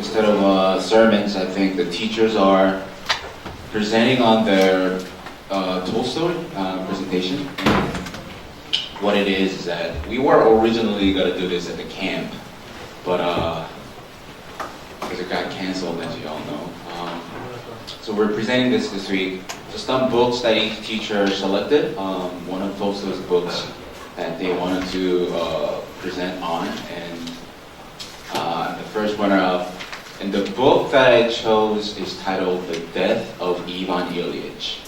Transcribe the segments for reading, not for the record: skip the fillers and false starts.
instead of sermons, I think the teachers are presenting on their Tolstoy presentation. And what it is that we were originally going to do this at the camp, but because it got canceled, as you all know. So we're presenting this week. Just some books that each teacher selected. One of Tolstoy's books that they wanted to present on, and the first runner-up. And the book that I chose is titled "The Death of Ivan Ilyich."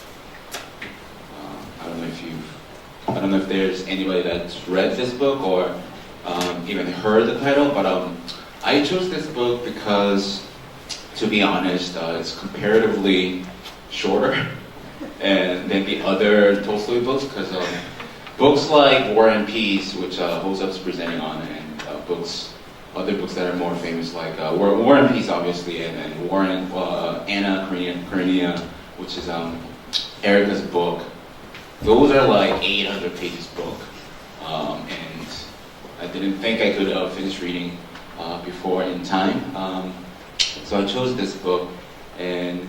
I don't know if there's anybody that's read this book or even heard the title, but I chose this book because, to be honest, it's comparatively shorter than the other Tolstoy books, because books like War and Peace, which Hosup's presenting on, and other books that are more famous, like War and Peace, obviously, and War and Anna Karenina, which is Erica's book. Those are like 800 pages book, and I didn't think I could finish reading before in time. So I chose this book, and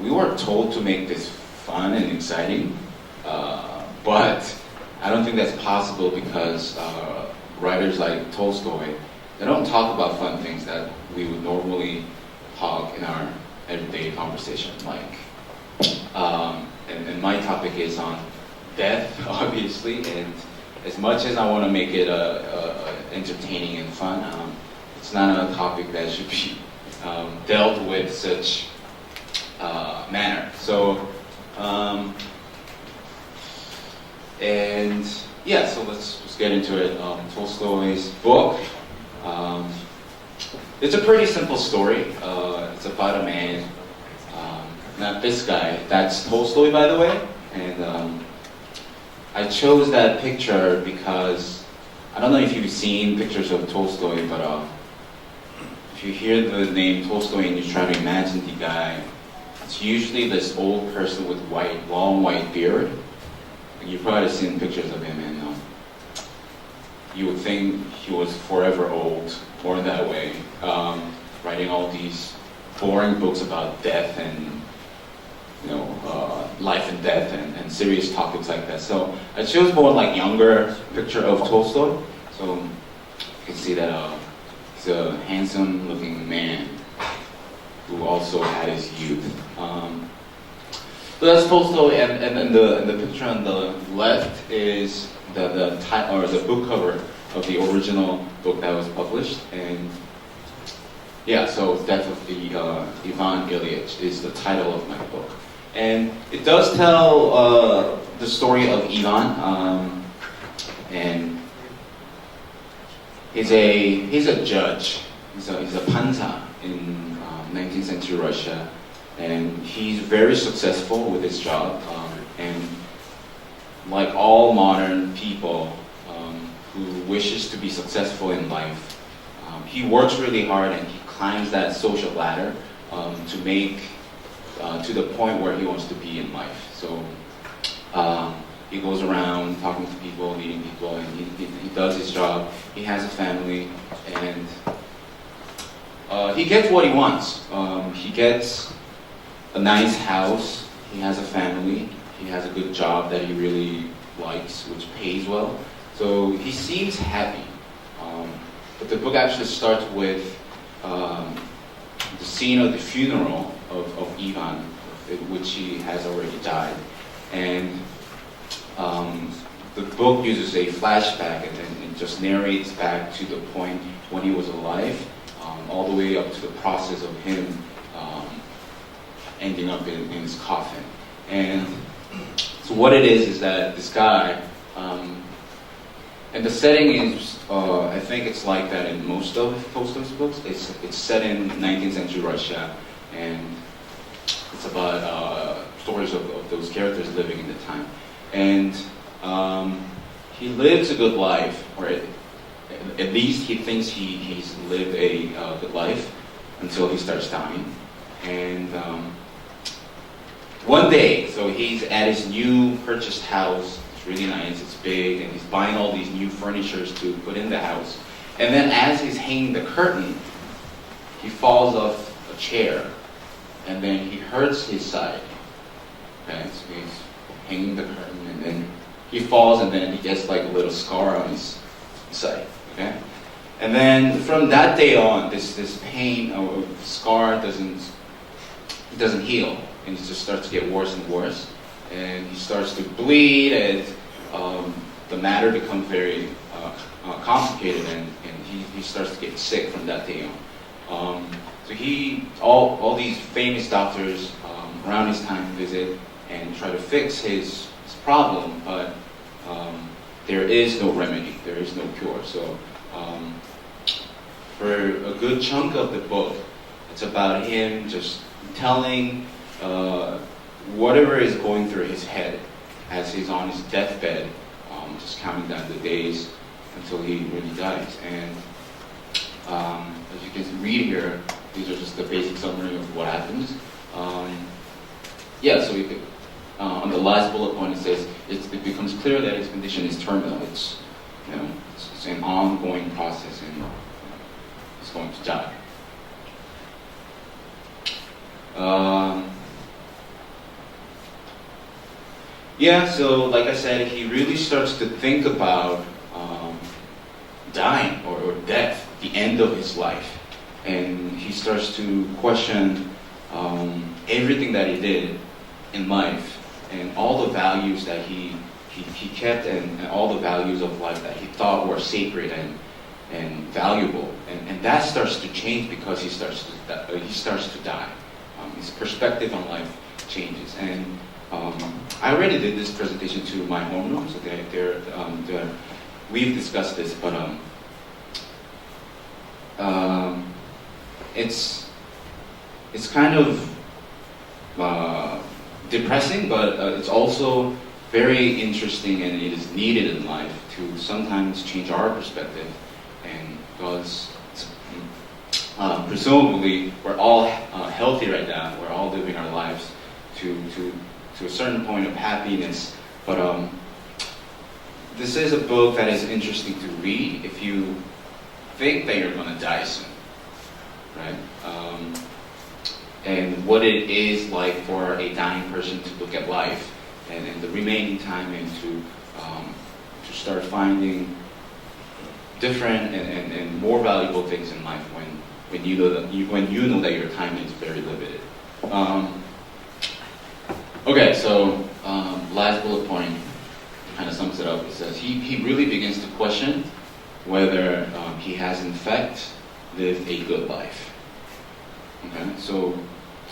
we were told to make this fun and exciting, but I don't think that's possible because writers like Tolstoy, they don't talk about fun things that we would normally talk in our everyday conversation, like, and my topic is on death, obviously, and as much as I want to make it entertaining and fun, it's not a topic that should be dealt with such manner. So, and yeah, so let's get into it. Tolstoy's book. It's a pretty simple story. It's about a man, not this guy. That's Tolstoy, by the way, and I chose that picture because I don't know if you've seen pictures of Tolstoy, but if you hear the name Tolstoy and you try to imagine the guy, it's usually this old person with long white beard. You've probably seen pictures of him, and you would think he was forever old, born that way, writing all these boring books about death and life and death and serious topics like that. So I chose more like younger picture of Tolstoy. So you can see that he's a handsome looking man who also had his youth. So that's Tolstoy, and the picture on the left is the title or the book cover of the original book that was published. And yeah, so Death of Ivan Ilyich is the title of my book. And it does tell the story of Ivan, and he's a judge. He's a pansa in 19th century Russia, and he's very successful with his job. And like all modern people who wishes to be successful in life, he works really hard and he climbs that social ladder to make to the point where he wants to be in life. So he goes around talking to people, meeting people, and he does his job. He has a family, and he gets what he wants. He gets a nice house, he has a family, he has a good job that he really likes, which pays well. So he seems happy. But the book actually starts with the scene of the funeral of Ivan, in which he has already died. And the book uses a flashback and just narrates back to the point when he was alive, all the way up to the process of him ending up in his coffin. And so what it is that this guy, and the setting is, I think it's like that in most of Tolstoy's books. It's set in 19th century Russia, and it's about stories of those characters living in the time. And he lives a good life, or at least he thinks he's lived a good life until he starts dying. And one day, so he's at his new purchased house. It's really nice, it's big, and he's buying all these new furnitures to put in the house. And then as he's hanging the curtain, he falls off a chair, and then he hurts his side. Okay, so he's hanging the curtain, and then he falls, and then he gets like a little scar on his side. Okay, and then from that day on, this pain or scar doesn't heal, and it just starts to get worse and worse, and he starts to bleed, and the matter becomes very complicated, and he starts to get sick from that day on. So all these famous doctors around his time visit and try to fix his problem, but there is no remedy, there is no cure. So for a good chunk of the book, it's about him just telling whatever is going through his head as he's on his deathbed, just counting down the days until he really dies. And as you can read here, these are just the basic summary of what happens. So we could, on the last bullet point, it says it becomes clear that his condition is terminal. It's an ongoing process, and he's going to die. So like I said, he really starts to think about dying or death, the end of his life. And he starts to question everything that he did in life, and all the values that he kept, and all the values of life that he thought were sacred and valuable. And that starts to change because he starts to die. His perspective on life changes. And I already did this presentation to my homeroom, so we've discussed this, but it's kind of depressing, but it's also very interesting, and it is needed in life to sometimes change our perspective. And because presumably we're all healthy right now, we're all living our lives to a certain point of happiness, but this is a book that is interesting to read if you think that you're going to die soon, right? And what it is like for a dying person to look at life and the remaining time, and to start finding different and more valuable things in life when you know that your time is very limited. So last bullet point kind of sums it up. It says he really begins to question whether he has in fact lived a good life. Okay, so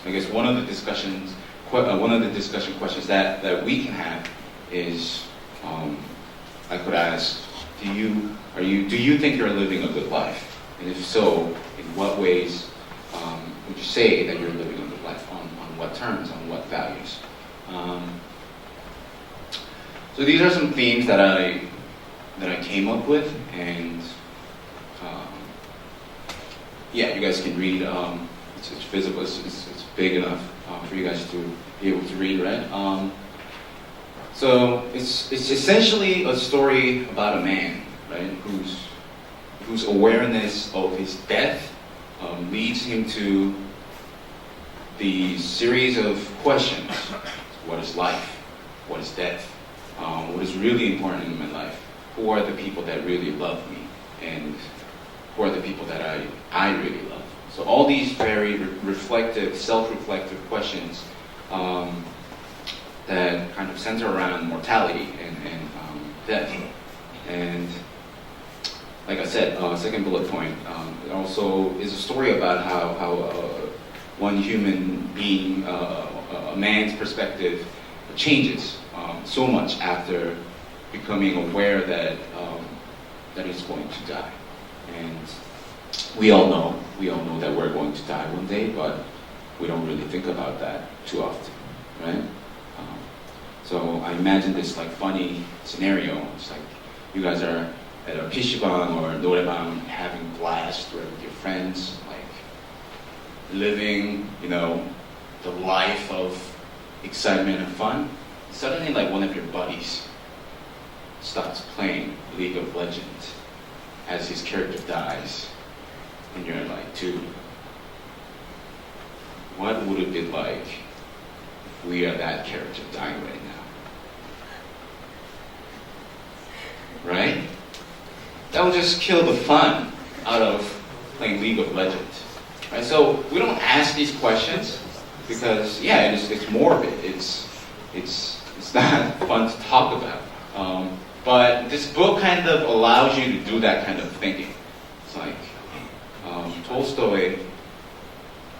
I guess one of the discussion questions that we can have is, I could ask, do you think you're living a good life? And if so, in what ways would you say that you're living a good life? On what terms? On what values? So these are some themes that I came up with, and you guys can read. It's visible. It's big enough for you guys to be able to read, right? So it's essentially a story about a man, right, whose awareness of his death leads him to the series of questions. What is life? What is death? What is really important in my life? Who are the people that really love me? And who are the people that I really love? So all these very reflective, self-reflective questions that kind of center around mortality and death. And like I said, second bullet point, it also is a story about how one human being, a man's perspective changes so much after becoming aware that he's going to die. And we all know that we're going to die one day, but we don't really think about that too often, right? So I imagine this like funny scenario. It's like you guys are at a PC방 or 노래방 having blast with your friends, like living, the life of excitement and fun. Suddenly, like one of your buddies starts playing League of Legends as his character dies, and you're like, dude, what would it be like if we are that character dying right now? Right? That would just kill the fun out of playing League of Legends. Right? So we don't ask these questions because, yeah, it's morbid. It's not fun to talk about. But this book kind of allows you to do that kind of thinking. It's like Tolstoy,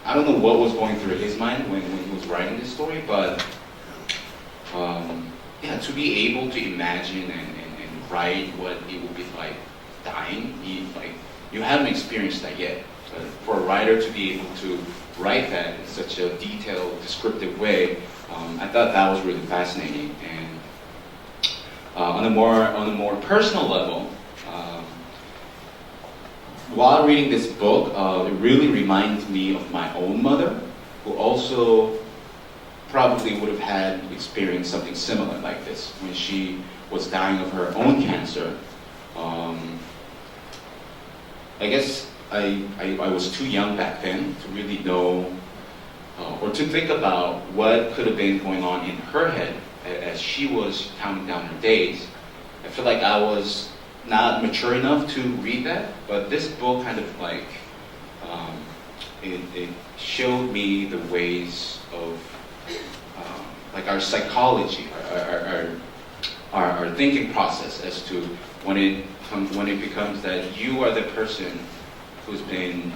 I don't know what was going through his mind when he was writing this story, but yeah, to be able to imagine and write what it would be like dying, you haven't experienced that yet. But for a writer to be able to write that in such a detailed, descriptive way, I thought that was really fascinating. And on a more personal level, while reading this book, it really reminds me of my own mother, who also probably would have had experienced something similar like this when she was dying of her own cancer. I guess I was too young back then to really know or to think about what could have been going on in her head as she was counting down her days. I feel like I was not mature enough to read that, but this book kind of like it showed me the ways of like our psychology, our thinking process as to when it becomes that you are the person who's been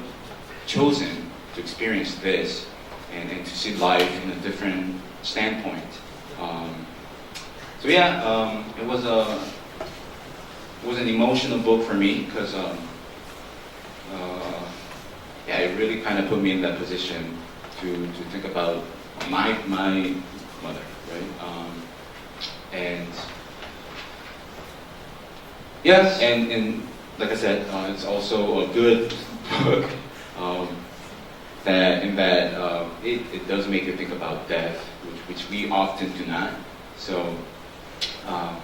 chosen to experience this and to see life in a different standpoint. So yeah, it was an emotional book for me because yeah, it really kind of put me in that position to think about my mother, right? And yes, and like I said, it's also a good book that it does make you think about death, which we often do not. So I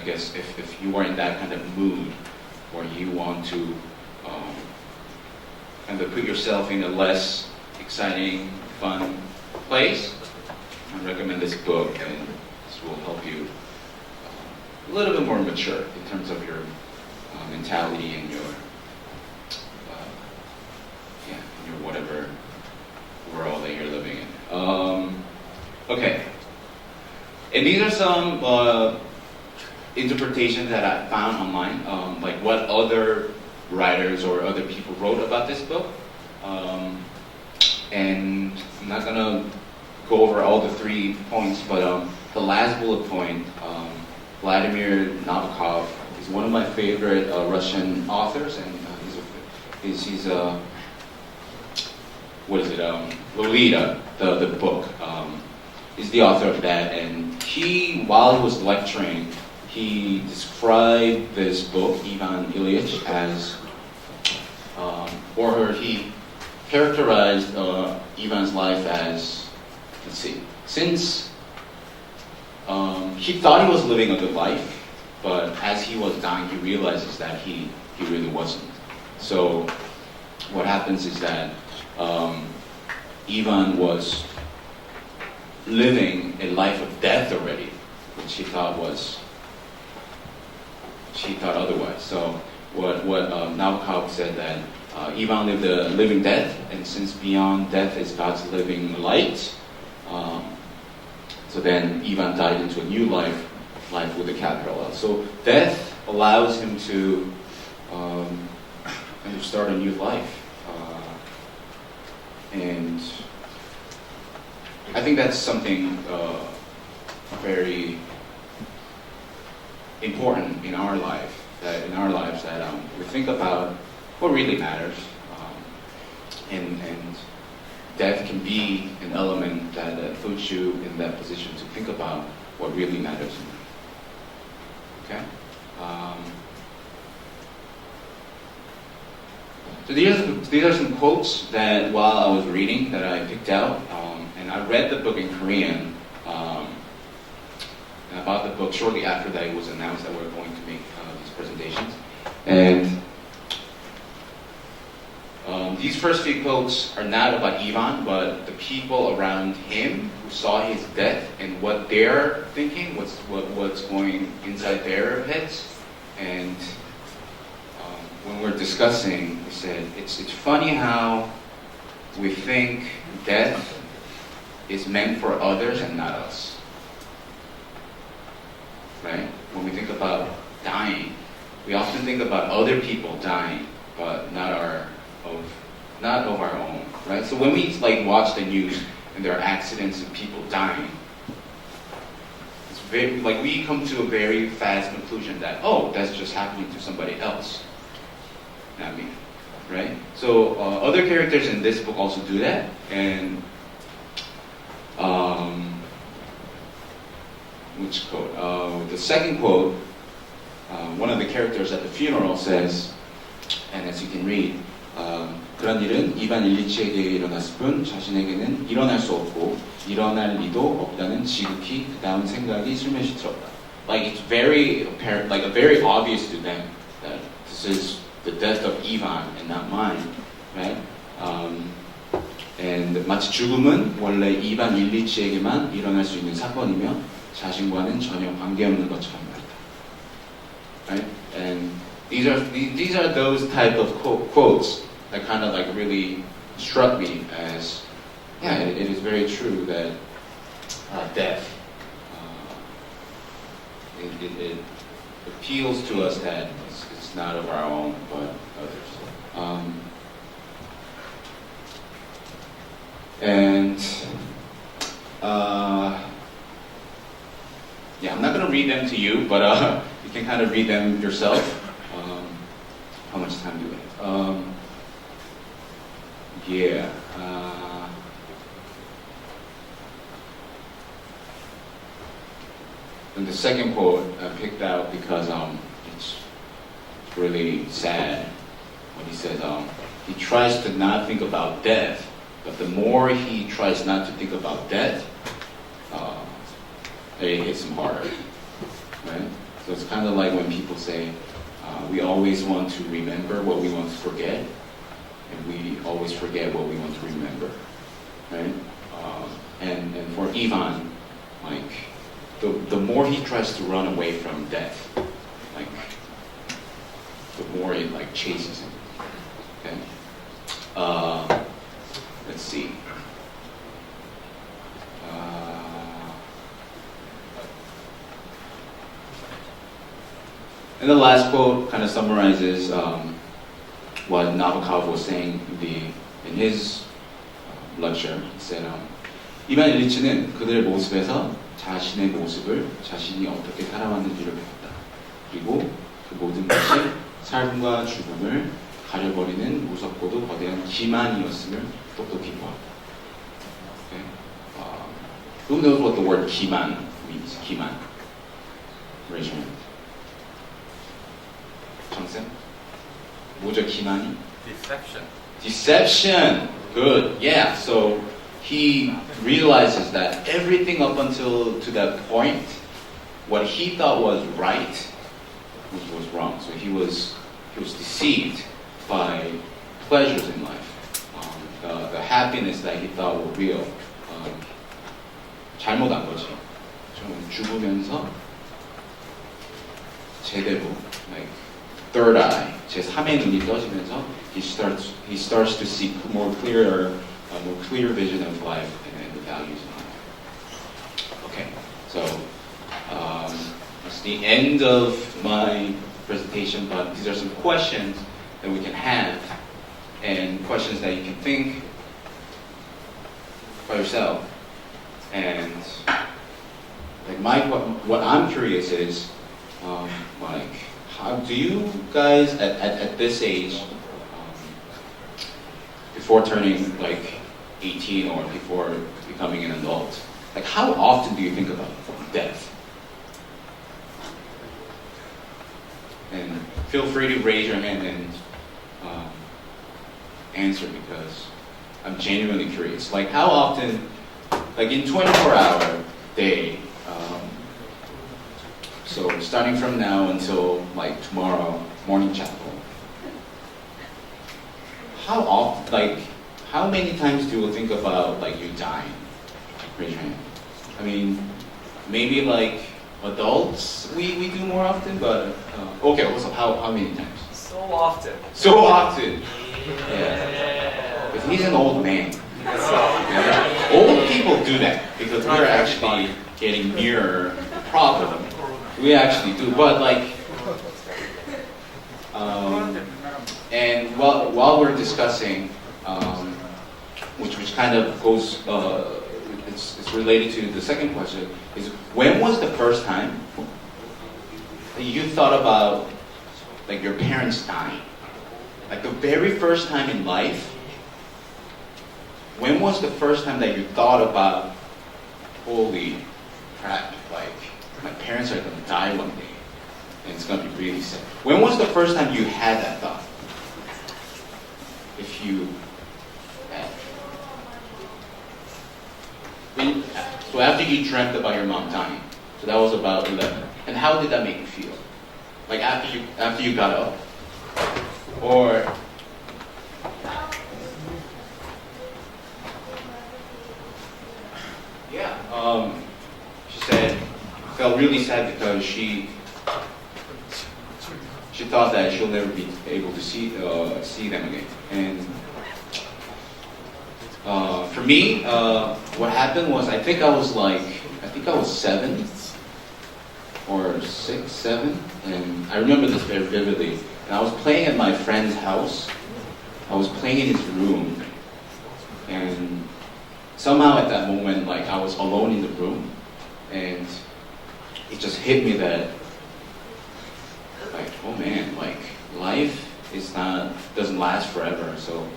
guess if you are in that kind of mood where you want to kind of put yourself in a less exciting, fun place, I recommend this book, and this will help you a little bit more mature in terms of your mentality and your whatever world that you're living in. Okay, and these are some interpretations that I found online, like what other writers or other people wrote about this book. And I'm not gonna go over all the 3 points, but the last bullet point, Vladimir Nabokov is one of my favorite Russian authors, and he's what is it? Lolita, the book. Is the author of that, and he, while he was lecturing, he described this book, Ivan Ilyich, as, he characterized Ivan's life as, let's see, since he thought he was living a good life, but as he was dying, he realizes that he really wasn't. So what happens is that Ivan was living a life of death already, which he thought otherwise. So what Nabokov said that Ivan lived a living death, and since beyond death is God's living light, so then Ivan died into a new life with a capital L. So death allows him to kind of start a new life, and I think that's something very important in our lives that we think about what really matters, and death can be an element that puts you in that position to think about what really matters in life. Okay. So these are some quotes that while I was reading that I picked out, and I read the book in Korean. And I bought the book shortly after that it was announced that we were going to make these presentations. And these first few quotes are not about Ivan, but the people around him who saw his death and what they're thinking, what's going inside their heads. And when we're discussing, we said it's funny how we think death is meant for others and not us. Right? When we think about dying, we often think about other people dying, but not of our own, right? So when we watch the news and there are accidents and people dying, it's very we come to a very fast conclusion that that's just happening to somebody else, not me, right? So other characters in this book also do that, and which quote? The second quote, one of the characters at the funeral says, and as you can read, 그런 일은 이반 일리치에게 일어났을 뿐 자신에게는 일어날 수 없고 일어날 리도 없다는 지극히 그 다음 생각이 슬며시 들었다. It's very apparent, very obvious to them that this is the death of Ivan and not mine, right? And 마치 죽음은 원래 이반 일리치에게만 일어날 수 있는 사건이며 자신과는 전혀 관계없는 것처럼 말이다. Right? And these are those type of quotes that kind of really struck me as, it is very true that death, it appeals to us that it's not of our own but others. I'm not going to read them to you, but you can kind of read them yourself. How much time do we have? And the second quote I picked out because it's really sad when he says he tries to not think about death, but the more he tries not to think about death, it hits him harder, right? So it's kind of like when people say, we always want to remember what we want to forget, and we always forget what we want to remember, right? And for Ivan, the more he tries to run away from death, the more it chases him. Okay. Let's see. And the last quote kind of summarizes what Nabokov was saying in his lecture. He said, 이반 일리치는 그들의 모습에서 자신의 모습을 자신이 어떻게 살아왔는지를 배웠다. 그리고 그 모든 것이 삶과 죽음을 가려버리는 무섭고도 거대한 기만이었음을 똑똑히 보았다. Okay? Who knows what the word 기만 means? 기만. Raise your hand. 정쌤? 뭐죠, 기만이? Deception. Deception! Good. Yeah, so he realizes that everything up until to that point, what he thought was right was wrong. So he was deceived by pleasures in life. The happiness that he thought were real. 잘못한 거지. 좀 죽으면서 제대로, third eye, 제3의 눈이 떠지면서 he starts to see a more clear vision of life and the values in life. Okay, so that's the end of my presentation, but these are some questions that we can have and questions that you can think by yourself. And what I'm curious is, how do you guys at this age, before turning 18 or before becoming an adult, how often do you think about death? And feel free to raise your hand and answer, because I'm genuinely curious. How often, in 24-hour day, so starting from now until tomorrow morning chapel, how often, like, how many times do you think about like you dying? Raise your hand. I mean, maybe like adults we do more often, but okay. Also, how many times? So often. So often. Yeah. Because he's an old man. Yeah. Old people do that because we're actually getting nearer the problem. We actually do, but like, and while we're discussing, which kind of goes, it's related to the second question, is when was the first time that you thought about like your parents dying? Like the very first time in life, when was the first time that you thought about, holy crap, like my parents are gonna die one day and it's gonna be really sad? When was the first time you had that thought? If you had. So after you dreamt about your mom dying, so that was about 11. And how did that make you feel? Like after you got up? Or yeah, she said felt really sad because she thought that she'll never be able to see them again. And for me, what happened was I think I was 7 or 6, 7, and I remember this very vividly. And I was playing at my friend's house. I was playing in his room, and somehow at that moment, like I was alone in the room, and it just hit me that, like, oh man, like life doesn't last forever. So,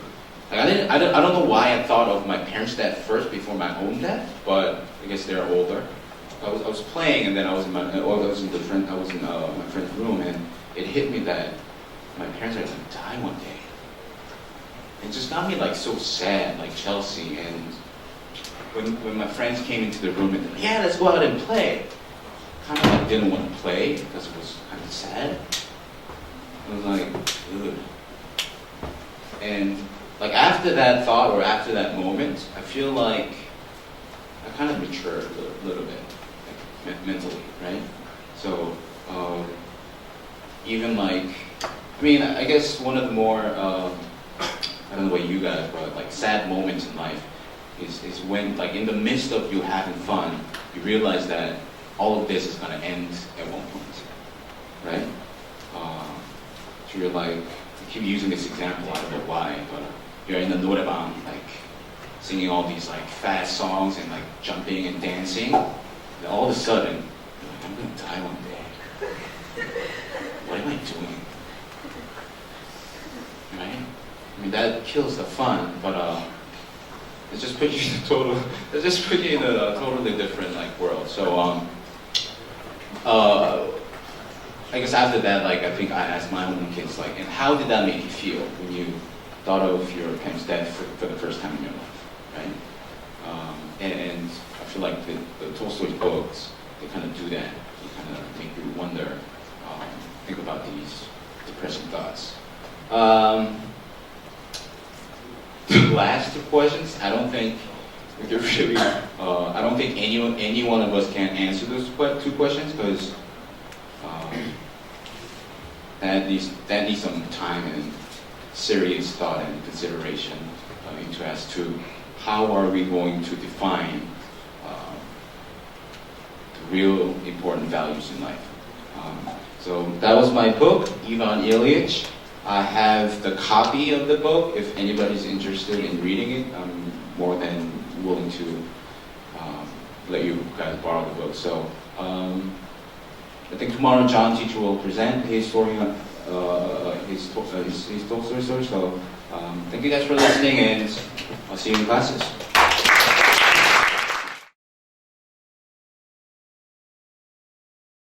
like, I don't know why I thought of my parents' death first before my own death, but I guess they're older. I was playing, and then I was in my friend's room, and it hit me that my parents are gonna die one day. It just got me like so sad, like Chelsea. And when my friends came into the room and said, yeah, let's go out and play, kind of like didn't want to play because it was kind of sad. I was like, ugh. And like after that thought or after that moment, I feel like I kind of matured a little bit, like mentally, right? So even like, I mean, I guess one of the more, I don't know about you guys, but like sad moments in life is when, like in the midst of you having fun, you realize that all of this is going to end at one point, right? So you're like, I keep using this example, I don't know why, but you're in the norebang, like singing all these like fast songs and like jumping and dancing, and all of a sudden, you're like, I'm going to die one day. What am I doing? Right? I mean, that kills the fun, but it just puts you in a totally different like world. So I guess after that, like I think I asked my own kids, like, and how did that make you feel when you thought of your parents' death for the first time in your life, right? And I feel like the Tolstoy books, they kind of do that. They kind of make you wonder, think about these depressing thoughts. The last two questions, I don't think we could really, I don't think any one of us can answer those two questions because that needs some time and serious thought and consideration into as to how are we going to define the real important values in life. So that was my book, Ivan Ilyich. I have the copy of the book. If anybody's interested in reading it, I'm more than willing to let you guys borrow the book. So I think tomorrow John teacher will present his story on his Tolstoy story. So thank you guys for listening, and I'll see you in classes.